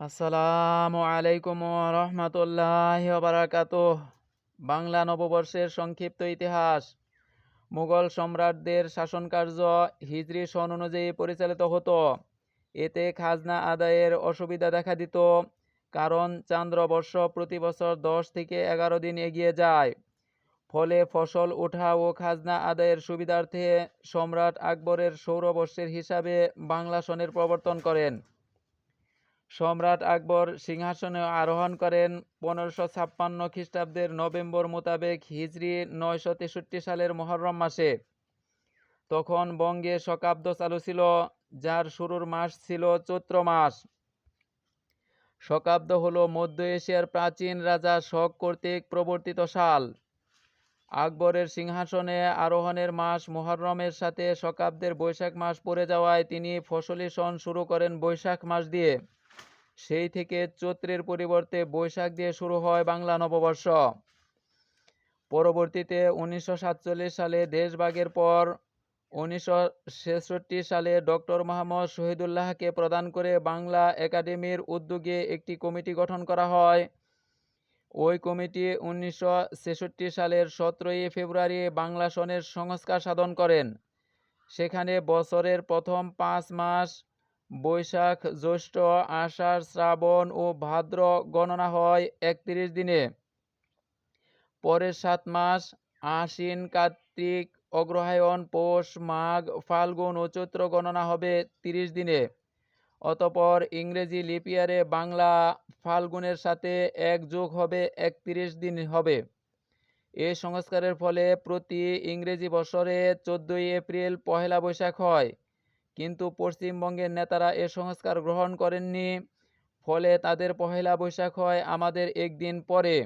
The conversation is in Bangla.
আসসালামু আলাইকুম রহমতুল্লাহ বারাকাতুহ। বাংলা নববর্ষের সংক্ষিপ্ত ইতিহাস। মুঘল সম্রাটদের শাসনকার্য হিজরি সন অনুযায়ী পরিচালিত হতো। এতে খাজনা আদায়ের অসুবিধা দেখা দিত, কারণ চান্দ্রবর্ষ প্রতি বছর 10 থেকে 11 দিন এগিয়ে যায়। ফলে ফসল ওঠা ও খাজনা আদায়ের সুবিধার্থে সম্রাট আকবরের সৌরবর্ষের হিসাবে বাংলা সনের প্রবর্তন করেন। সম্রাট আকবর সিংহাসনে আরোহণ করেন 1556 খ্রিস্টাব্দের নভেম্বর মোতাবেক হিজরি 963 সালের মুহররম মাসে। তখন বঙ্গে শকাব্দ চালু ছিল, যার শুরুর মাস ছিল চৈত্র মাস। শকাব্দ হল মধ্য এশিয়ার প্রাচীন রাজা শক কর্তৃক প্রবর্তিত সাল। আকবরের সিংহাসনে আরোহণের মাস মুহররমের সাথে শকাব্দের বৈশাখ মাস পড়ে যাওয়ায় তিনি ফসলি সন শুরু করেন বৈশাখ মাস দিয়ে। সেই থেকে চৈত্রের পরিবর্তে বৈশাখ দিয়ে শুরু হয় বাংলা নববর্ষ। পরবর্তীতে 1947 সালে দেশভাগের পর 1966 সালে ডক্টর মোহাম্মদ শহীদুল্লাহকে প্রদান করে বাংলা একাডেমির উদ্যোগে একটি কমিটি গঠন করা হয়। ওই কমিটি 1966 সালের 17 ফেব্রুয়ারি বাংলা সনের সংস্কার সাধন করেন। সেখানে বছরের প্রথম 5 মাস বৈশাখ, জ্যৈষ্ঠ, আষাঢ়, শ্রাবণ ও ভাদ্র গণনা হয় 31 দিনে। পরের 7 মাস আশ্বিন, কার্তিক, অগ্রহায়ণ, পৌষ, মাঘ, ফাল্গুন ও চৈত্র গণনা হবে 30 দিনে। অতঃপর ইংরেজি লিপিয়ারে বাংলা ফাল্গুনের সাথে 1 যোগ হবে 31 দিন হবে। এই সংস্কারের ফলে প্রতি ইংরেজি বছরে 14 এপ্রিল পহেলা বৈশাখ হয়। কিন্তু পশ্চিমবঙ্গের নেতারা এ সংস্কার গ্রহণ করেননি, ফলে তাদের পহেলা বৈশাখ হয় আমাদের একদিন পরে।